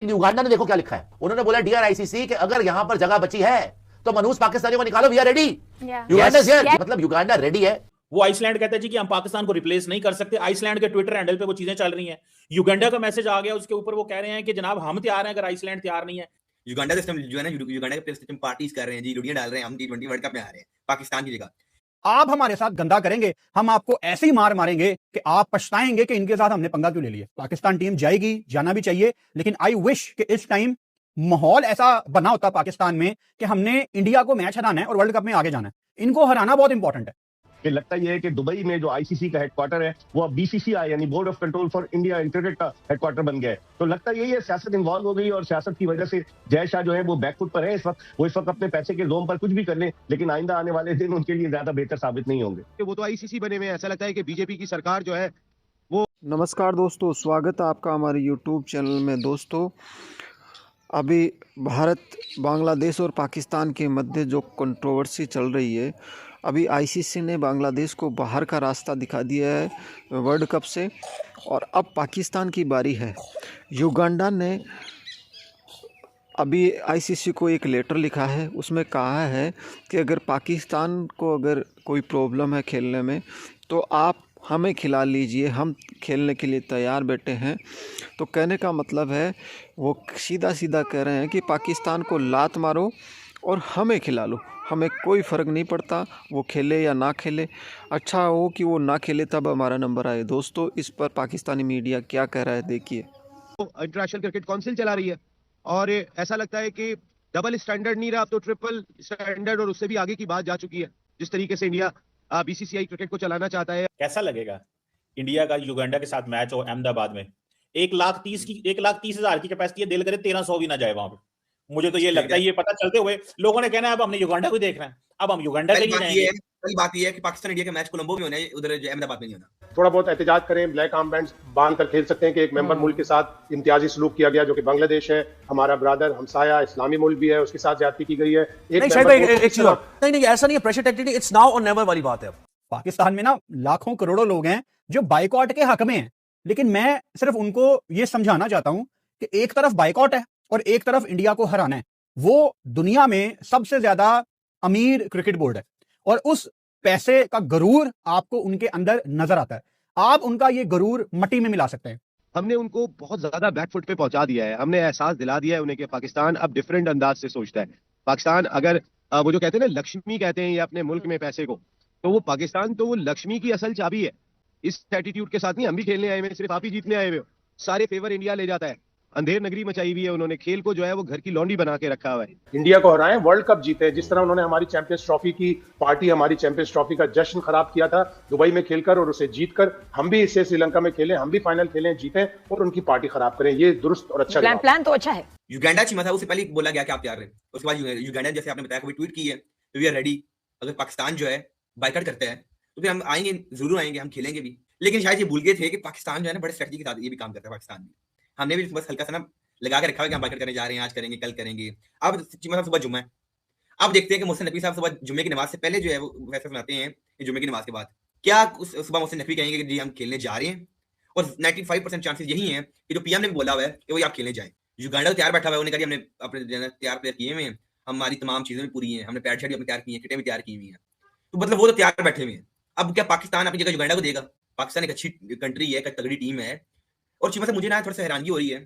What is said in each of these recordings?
Uganda ने देखो क्या लिखा है, उन्होंने बोला डियर आईसीसी कि अगर यहां पर जगह बची है तो मनूस पाकिस्तानियों को निकालो, वी आर रेडी। युगांडा मतलब युगांडा रेडी है। वो आइसलैंड कहता है जी कि हम पाकिस्तान को रिप्लेस नहीं कर सकते। आइसलैंड के ट्विटर हैंडल पे वो चीजें चल रही हैं। युगांडा का मैसेज आ गया, उसके ऊपर वो कह रहे हैं कि जनाब हम तैयार हैं अगर आइसलैंड तैयार नहीं है। युगांडा सिस्टम जो है ना, युगांडा के सिस्टम पार्टीज कर रहे हैं जी, लुड़ियां डाल रहे हैं, हम T20 वर्ल्ड कप में आ रहे हैं पाकिस्तान की जगह। आप हमारे साथ गंदा करेंगे, हम आपको ऐसे ही मार मारेंगे कि आप पछताएंगे कि इनके साथ हमने पंगा क्यों ले लिया। पाकिस्तान टीम जाएगी, जाना भी चाहिए, लेकिन आई विश कि इस टाइम माहौल ऐसा बना होता पाकिस्तान में कि हमने इंडिया को मैच हराना है और वर्ल्ड कप में आगे जाना है। इनको हराना बहुत इंपॉर्टेंट है। कि लगता ये है कि दुबई में जो आईसीसी का हेडक्वार्टर है वो अब बीसीसीआई यानी board of control for India in cricket का हेडक्वार्टर बन गया है। तो लगता यही है सियासत इन्वॉल्व हो गई और सियासत की वजह से जय शाह जो है वो बैकफुट पर है इस वक्त। वो इस वक्त अपने पैसे के जोम पर कुछ भी कर लें, लेकिन आइंदा आने वाले दिन उनके लिए ज्यादा बेहतर साबित नहीं होंगे। वो तो आईसीसी बने हुए हैं, ऐसा लगता है कि बीजेपी की सरकार जो है वो। नमस्कार दोस्तों, स्वागत है आपका हमारे यूट्यूब चैनल में। दोस्तों, अभी भारत, बांग्लादेश और पाकिस्तान के मध्य जो कंट्रोवर्सी चल रही है, अभी आईसीसी ने बांग्लादेश को बाहर का रास्ता दिखा दिया है वर्ल्ड कप से और अब पाकिस्तान की बारी है। युगांडा ने अभी आईसीसी को एक लेटर लिखा है, उसमें कहा है कि अगर पाकिस्तान को अगर कोई प्रॉब्लम है खेलने में तो आप हमें खिला लीजिए, हम खेलने के लिए तैयार बैठे हैं। तो कहने का मतलब है वो सीधा सीधा कह रहे हैं कि पाकिस्तान को लात मारो और हमें खिला लो, हमें कोई फ़र्क नहीं पड़ता वो खेले या ना खेले, अच्छा हो कि वो ना खेले तब हमारा नंबर आए। दोस्तों, इस पर पाकिस्तानी मीडिया क्या कह रहा है देखिए। इंटरनेशनल क्रिकेट काउंसिल चला रही है और ऐसा लगता है कि डबल स्टैंडर्ड नहीं रहा, अब तो ट्रिपल स्टैंडर्ड और उससे भी आगे की बात जा चुकी है। जिस तरीके से इंडिया बीसीसीआई क्रिकेट को चलाना चाहता है। कैसा लगेगा इंडिया का युगांडा के साथ मैच हो अहमदाबाद में? 1,30,000 की कैपेसिटी है, दिल करे 1300 भी ना जाए वहां पे। मुझे तो ये लगता है, ये पता चलते हुए लोगों ने कहना है अब हमने युगांडा को देखना है, अब हम युगांडा के लिए जाएंगे। पहली बात ये है कि पाकिस्तान इंडिया के मैच कोलंबो में होना है, उधर अहमदाबाद में नहीं होना। थोड़ा बहुत एहतजाज करें, ब्लैक आर्म बैंड्स बांध कर खेल सकते हैं कि एक मेंबर मुल्क के साथ इम्तियाजी सलूक किया गया जो कि बांग्लादेश है, हमारा ब्रदर हमसाया इस्लामी मुल्क भी है, उसके साथ ज्यादती की गई है। नहीं, ऐसा नहीं है, प्रेशर टेक्टिक, इट्स नाउ और नेवर वाली बात है। पाकिस्तान में ना लाखों करोड़ों लोग हैं जो बाइकॉट के हक में हैं, लेकिन मैं सिर्फ उनको ये समझाना चाहता हूं कि एक तरफ बाइकॉट है और एक तरफ इंडिया को हराना है। वो दुनिया में सबसे ज्यादा अमीर क्रिकेट बोर्ड है और उस पैसे का गरूर आपको उनके अंदर नजर आता है। आप उनका ये गरूर मट्टी में मिला सकते हैं। हमने उनको बहुत ज्यादा बैकफुट पे पहुंचा दिया है, हमने एहसास दिला दिया है उन्हें कि पाकिस्तान अब डिफरेंट अंदाज से सोचता है। पाकिस्तान अगर वो जो कहते हैं ना लक्ष्मी कहते हैं ये अपने मुल्क में पैसे को, तो वो पाकिस्तान तो वो लक्ष्मी की असल चाबी है। इस एटीट्यूड के साथ नहीं हम भी खेलने आए हुए, सिर्फ आप ही जीतने आए हुए हो। सारे फेवर इंडिया ले जाता है, अंधेर नगरी मचाई हुई है उन्होंने, खेल को जो है वो घर की लौंडी बना के रखा हुआ है। इंडिया को हराएं, वर्ल्ड कप जीते, जिस तरह उन्होंने हमारी चैंपियंस ट्रॉफी की पार्टी, हमारी चैंपियंस ट्रॉफी का जश्न खराब किया था दुबई में खेलकर और उसे जीतकर, हम भी इससे श्रीलंका में खेलें, हम भी फाइनल खेलें, जीतें और उनकी पार्टी खराब करें। ये दुरुस्त और अच्छा प्लान तो अच्छा है। युगांडा चीमा था, उससे पहले बोला गया कि आप तैयार रहे, उसके बाद युगांडा जैसे आपने बताया कभी ट्वीट की है वी आर रेडी, अगर पाकिस्तान जो है बाइकआउट करते हैं तो फिर हम आएंगे, जरूर आएंगे, हम खेलेंगे भी। लेकिन शायद ये भूल गए थे कि पाकिस्तान जो है ना बड़े स्ट्रेटजी के साथ ये भी काम करता है। पाकिस्तान भी, हमने भी बस हल्का सा ना लगा के रखा है कि हम बाइकआउट करने जा रहे हैं, आज करेंगे, कल करेंगे। अब चीमा साहब सुबह जुम्मा है, अब देखते हैं कि मोहसिन नकवी साहब सुबह जुम्मे की नमाज से पहले जो है वो फैसला सुनाते हैं कि जुम्मे की नमाज के बाद क्या सुबह मोहसिन नकवी कहेंगे कि जी हम खेलने जा रहे हैं। और 95% चांसेस यही हैं कि जो पीएम ने भी बोला हुआ है कि वो आप खेलने जाएं। युगांडा तो तैयार बैठा हुआ है, उन्होंने कहा हमने अपने तैयार प्लेयर किए हुए हैं, हमारी तमाम चीजें भी पूरी हैं, हमने पैड शर्ट भी अपने तैयार की हैं, किटें भी तैयार की हुई हैं, तो मतलब वो तो तैयार बैठे हुए हैं। अब क्या पाकिस्तान अपनी जगह युगांडा को देगा? पाकिस्तान एक अच्छी कंट्री है, एक तगड़ी टीम है। और चीमा से मुझे ना थोड़ा सा हैरानगी हो रही है,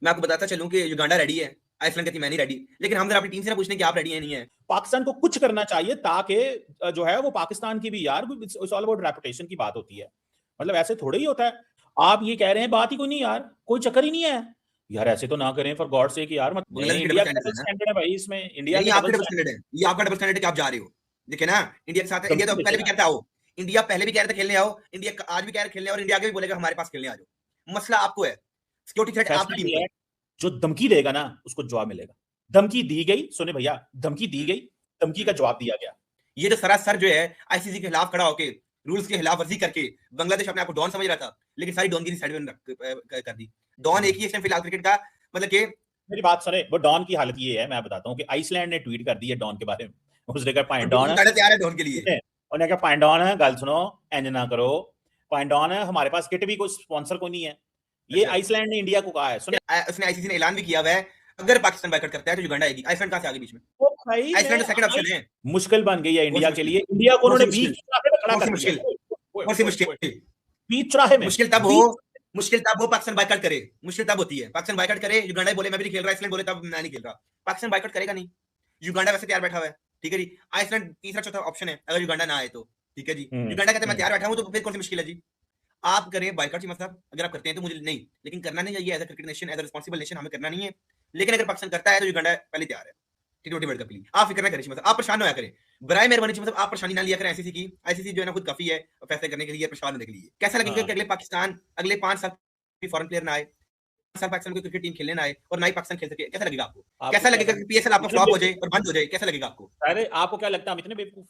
मैं आपको बताता चलूं कि युगांडा रेडी है, आइसलैंड कहती मैं नहीं रेडी, लेकिन हम जरा अपनी टीम से ना पूछने कि आप रेडी है नहीं है। पाकिस्तान को कुछ करना चाहिए ताकि जो है वो पाकिस्तान की भी, यार इट्स ऑल अबाउट रेपुटेशन की बात होती है। मतलब ऐसे थोड़ा ही होता है। आप ये कह रहे हैं, बात ही कोई नहीं यार, कोई चक्कर ही नहीं है यार, ऐसे तो ना करें फॉर गॉड से कि यार इंडिया का डबल स्टैंडर्ड है भाई, इसमें इंडिया का डबल स्टैंडर्ड है। ये आपका डबल स्टैंडर्ड है कि आप जा रहे हो। देखिए ना, इंडिया के साथ, इंडिया तो पहले भी कहता हो, इंडिया पहले भी कह रहा था खेलने आओ, इंडिया आज भी कह रहा है खेलने, और इंडिया आगे भी बोलेगा हमारे पास खेलने आ जाओ। मसला आपको है, सिक्योरिटी थ्रेट आपकी टीम है। जो धमकी देगा ना उसको जवाब मिलेगा। धमकी दी गई, सुने भैया, धमकी दी गई, धमकी का जवाब दिया गया। ये तो सरासर जो है आईसीसी के खिलाफ खड़ा होकर रूल्स की खिलाफ वर्जी करके बांग्लादेश अपने आप को डॉन समझ रहा था, लेकिन सारी डॉन की साइड में कर दी। डॉन एक ही है फिलहाल क्रिकेट का, मतलब कि मेरी बात सुने, वो डॉन की हालत ये है, मैं बताता हूँ कि आइसलैंड ने ट्वीट कर दी है डॉन के बारे में। उसने कहा पाइन डॉन तैयार है डॉन के लिए, उन्होंने कहा पाइन डॉन है, गल सुनो, इंज ना करो, पाइन डॉन है, हमारे पास किट भी कोई स्पॉन्सर कोई नहीं है, ये आइसलैंड ने इंडिया को कहा है, सुने उसने आईसीसी ने ऐलान भी किया हुआ है अगर पाकिस्तान बायकॉट करता है तो युगांडा आएगी। आइसलैंड कहां से आ गई बीच में? वो भाई आइसलैंड सेकंड ऑप्शन है। मुश्किल बन गई है इंडिया बहुत के मुश्किल। लिए, इंडिया को उन्होंने बहुत बीच मुश्किल। चौराहे पे खड़ा बहुत कर मुश्किल। दिया, बहुत सी मुश्किल। बीच चौराहे में मुश्किल तब हो पाकिस्तान बायकॉट करे। मुश्किल तब होती है पाकिस्तान बायकॉट करे, युगांडा बोले मैं भी नहीं खेल रहा, आइसलैंड बोले तब मैं नहीं खेल रहा। पाकिस्तान बायकॉट करेगा नहीं, युगांडा वैसे तैयार बैठा हुआ है, ठीक है जी। आइसलैंड तीसरा चौथा ऑप्शन है अगर युगांडा ना आए तो, ठीक है जी। युगांडा कहते मैं तैयार बैठा हूं, तो फिर कौन सी मुश्किल है जी? आप करें बायकॉट जी, मतलब अगर आप करते हैं तो मुझे नहीं, लेकिन करना नहीं चाहिए as a cricket nation, as a responsible nation हमें करना नहीं है। लेकिन अगर पाकिस्तान करता है तो युगांडा पहले तैयार है T20 वर्ल्ड कप के लिए। आप फिक्र ना करें, मतलब आप परेशान होया करें, बराए मेहरबानी, मतलब आप परेशानी ना लिया करें आईसीसी की। आईसीसी जो है ना खुद काफी है फैसले करने के लिए, परेशान होने के लिए। कैसा लगेगा कि अगले पाकिस्तान अगले 5 साल फॉरेन प्लेयर ना आए, 5 साल पाकिस्तान की क्रिकेट टीम खेलने ना आए और ना ही पाकिस्तान खेल सके? कैसा लगेगा आपको? कैसा लगेगा कि पीएसएल आपका फ्लॉप हो जाए और बंद हो जाए? कैसा लगेगा आपको? अरे आपको क्या लगता है हम इतने बेवकूफ?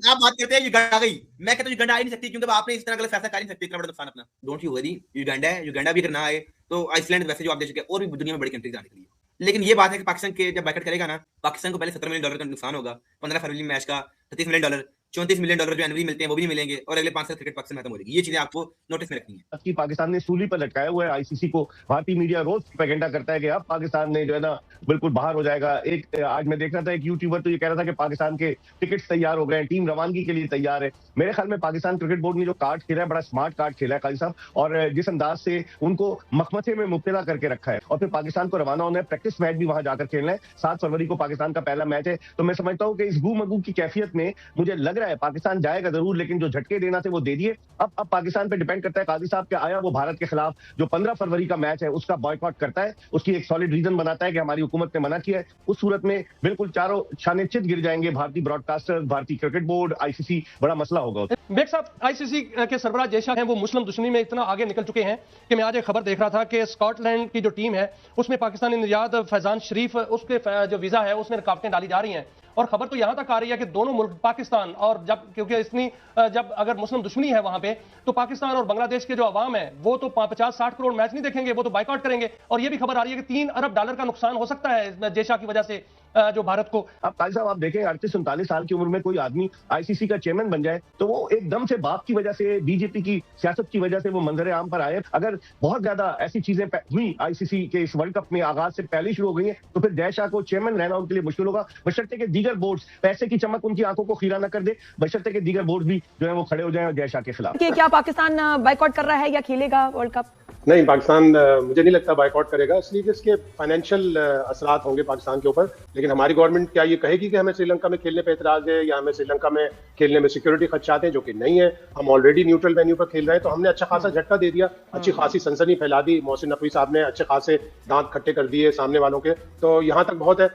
आप बात करते हैं युगांडा आ गई, मैं कहता हूं युगांडा आ ही नहीं सकती, क्योंकि आपने इस तरह गलत फैसला कर नहीं सकते, इतना बड़ा नुकसान अपना। डोंट यू वरी, युगांडा भी अगर ना आए तो आइसलैंड वैसे जो आप देख चुके हैं, और भी दुनिया में बड़ी कंट्रीज आने के लिए। लेकिन ये बात है कि पाकिस्तान के जब बायकॉट करेगा ना, पाकिस्तान को पहले $17 मिलियन का नुकसान होगा। 15 फरवरी मैच का $33 मिलियन, $34 मिलियन जो एनुअली मिलते हैं वो भी नहीं मिलेंगे, और अगले 5 साल क्रिकेट पाकिस्तान खत्म हो जाएगी। ये चीजें आपको नोटिस में रखनी है कि पाकिस्तान ने सूली पर लटकाया हुआ है आईसीसी को। भारतीय मीडिया रोज प्रोपेगेंडा करता है कि अब पाकिस्तान ने जो है ना बिल्कुल बाहर हो जाएगा। एक आज मैं देख रहा था, एक यूट्यूबर तो ये कह रहा था कि पाकिस्तान के टिकट्स तैयार हो गए हैं, टीम रवानगी के लिए तैयार है। मेरे ख्याल में पाकिस्तान क्रिकेट बोर्ड ने जो कार्ड खेला है, बड़ा स्मार्ट कार्ड खेला है काजी साहब, और जिस अंदाज से उनको मखमचे में मुब्तला करके रखा है, और फिर पाकिस्तान को रवाना होना है, प्रैक्टिस मैच भी वहां जाकर खेलना है। 7 फरवरी को पाकिस्तान का पहला मैच है। तो मैं समझता हूँ कि इस गू मगू की कैफियत में मुझे लग रहा है पाकिस्तान जाएगा जरूर, लेकिन जो झटके देना थे वो दे दिए। अब पाकिस्तान पे डिपेंड करता है काजी साहब कि आया वो भारत के खिलाफ जो 15 फरवरी का मैच है उसका बॉयकॉट करता है, उसकी एक सॉलिड रीजन बनाता है कि हमारी हुकूमत ने मना किया है। उस सूरत में बिल्कुल चारों शाने चित गिर जाएंगे, भारतीय ब्रॉडकास्टर, भारतीय क्रिकेट बोर्ड, आईसीसी, बड़ा मसला होगा। बेग साहब, आईसीसी के सरबराह जयशाह हैं वो मुस्लिम दुश्मनी में इतना आगे निकल चुके हैं कि मैं आज एक खबर देख रहा था कि स्कॉटलैंड की जो टीम है उसमें पाकिस्तानी निर्यात फैजान शरीफ, उसके जो वीजा है उसमें रुकावटें डाली जा रही हैं। और खबर तो यहां तक आ रही है कि दोनों मुल्क पाकिस्तान और क्योंकि इतनी जब अगर मुस्लिम दुश्मनी है वहां पे, तो पाकिस्तान और बांग्लादेश के जो अवाम है वो तो 50-60 करोड़ मैच नहीं देखेंगे, वो तो बायकॉट करेंगे। और ये भी खबर आ रही है कि $3 अरब का नुकसान हो सकता है जयशाह की वजह से जो भारत को। अब काजी साहब आप देखें, 38-39 साल की उम्र में कोई आदमी आईसीसी का चेयरमैन बन जाए तो वो एकदम से बाप की वजह से, बीजेपी की सियासत की वजह से वो मंजर आम पर आए। अगर बहुत ज्यादा ऐसी चीजें हुई आईसीसी के इस वर्ल्ड कप में आगाज से पहले शुरू हो गई है तो फिर जयशाह को चेयरमैन रहना उनके लिए मुश्किल होगा, बशर्ते के दीगर बोर्ड पैसे की चमक उनकी आंखों को खीरा न कर दे, बशर्ते के दीगर बोर्ड भी जो है वो खड़े हो जाए जयशाह के खिलाफ। क्या पाकिस्तान बायकॉट कर रहा है या खेलेगा वर्ल्ड कप? नहीं, पाकिस्तान मुझे नहीं लगता बायकॉट करेगा, इसलिए कि इसके फाइनेंशियल असरात होंगे पाकिस्तान के ऊपर। लेकिन हमारी गवर्नमेंट क्या ये कहेगी कि हमें श्रीलंका में खेलने पे एतराज है या हमें श्रीलंका में खेलने में सिक्योरिटी खदशात हैं, जो कि नहीं है। हम ऑलरेडी न्यूट्रल वेन्यू पर खेल रहे हैं, तो हमने अच्छा खासा झटका दे दिया, अच्छी खासी सनसनी फैला दी। मोहसिन नकवी साहब ने अच्छे खासे दांत खट्टे कर दिए सामने वालों के, तो यहाँ तक बहुत है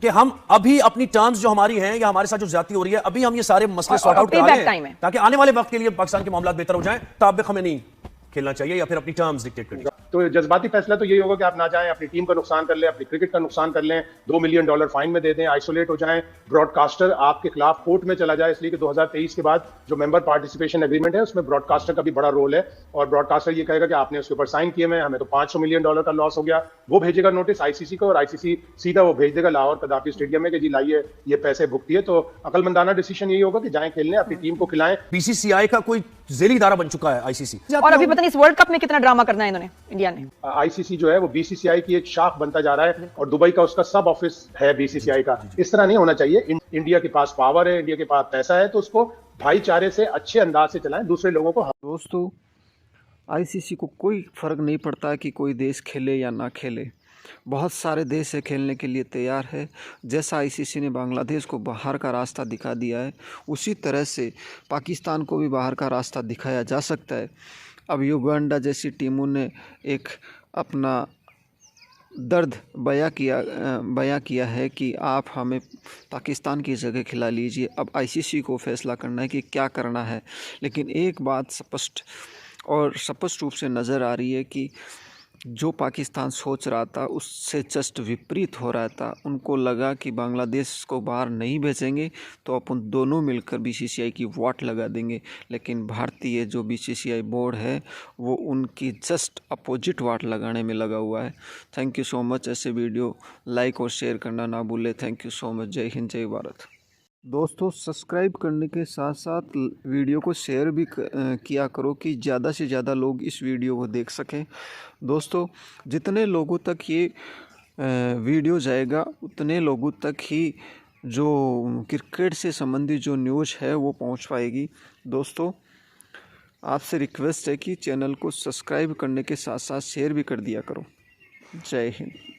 कि हम अभी अपनी टर्म्स जो हमारी हैं या हमारे साथ जो ज्यादती हो रही है, अभी हम ये सारे मसले सॉर्ट आउट करा लें ताकि आने वाले वक्त के लिए पाकिस्तान के मामला बेहतर हो जाएं। तब हमें नहीं खेलना चाहिए या फिर अपनी टर्म्स डिक्टेट करनी। तो जज्बाती फैसला तो यही होगा कि आप ना जाएं, अपनी टीम का नुकसान कर लें, अपनी क्रिकेट का नुकसान कर लें, $2 मिलियन फाइन में दे दें, आइसोलेट हो जाएं, ब्रॉडकास्टर आपके खिलाफ कोर्ट में चला जाए, इसलिए कि 2023 के बाद जो मेंबर पार्टिसिपेशन एग्रीमेंट है उसमें ब्रॉडकास्टर का भी बड़ा रोल है। और ब्रॉडकास्टर ये कहेगा कि आपने उसके ऊपर साइन किए हैं, हमें तो $500 मिलियन का लॉस हो गया। वो भेजेगा नोटिस आईसीसी को और आईसीसी सीधा वो भेज देगा लाहौर कदाफी स्टेडियम में कि जी लाइए ये पैसे भुगतिए। तो अकलमंदाना डिसीजन यही होगा कि जाएं खेलने, अपनी टीम को खिलाएं। बीसीसीआई का कोई जेली इदारा बन चुका है आईसीसी, और अभी पता नहीं इस वर्ल्ड कप में कितना ड्रामा करना है इन्होंने, इंडिया ने। आईसीसी जो है वो बीसीसीआई की एक शाख बनता जा रहा है और दुबई का उसका सब ऑफिस है बीसीसीआई का। इस तरह नहीं होना चाहिए। इंडिया के पास पावर है, इंडिया के पास पैसा है, तो उसको भाईचारे से अच्छे अंदाज से चलाएं, दूसरे लोगों को। दोस्तों, आईसीसी को कोई फ़र्क नहीं पड़ता कि कोई देश खेले या ना खेले, बहुत सारे देश है खेलने के लिए तैयार है। जैसा आईसीसी ने बांग्लादेश को बाहर का रास्ता दिखा दिया है, उसी तरह से पाकिस्तान को भी बाहर का रास्ता दिखाया जा सकता है। अब युगांडा जैसी टीमों ने एक अपना दर्द बयां किया है कि आप हमें पाकिस्तान की जगह खिला लीजिए। अब आईसीसी को फैसला करना है कि क्या करना है। लेकिन एक बात स्पष्ट रूप से नज़र आ रही है कि जो पाकिस्तान सोच रहा था उससे जस्ट विपरीत हो रहा था। उनको लगा कि बांग्लादेश को बाहर नहीं भेजेंगे तो अपन दोनों मिलकर बीसीसीआई की वाट लगा देंगे, लेकिन भारतीय जो बीसीसीआई बोर्ड है वो उनकी जस्ट अपोजिट वाट लगाने में लगा हुआ है। Thank you so much. ऐसे वीडियो लाइक और शेयर करना ना भूलें। Thank you so much. जय हिंद, जय भारत। दोस्तों सब्सक्राइब करने के साथ साथ वीडियो को शेयर भी किया करो कि ज़्यादा से ज़्यादा लोग इस वीडियो को देख सकें। दोस्तों जितने लोगों तक ये वीडियो जाएगा उतने लोगों तक ही जो क्रिकेट से संबंधित जो न्यूज़ है वो पहुंच पाएगी। दोस्तों आपसे रिक्वेस्ट है कि चैनल को सब्सक्राइब करने के साथ साथ शेयर भी कर दिया करो। जय हिंद।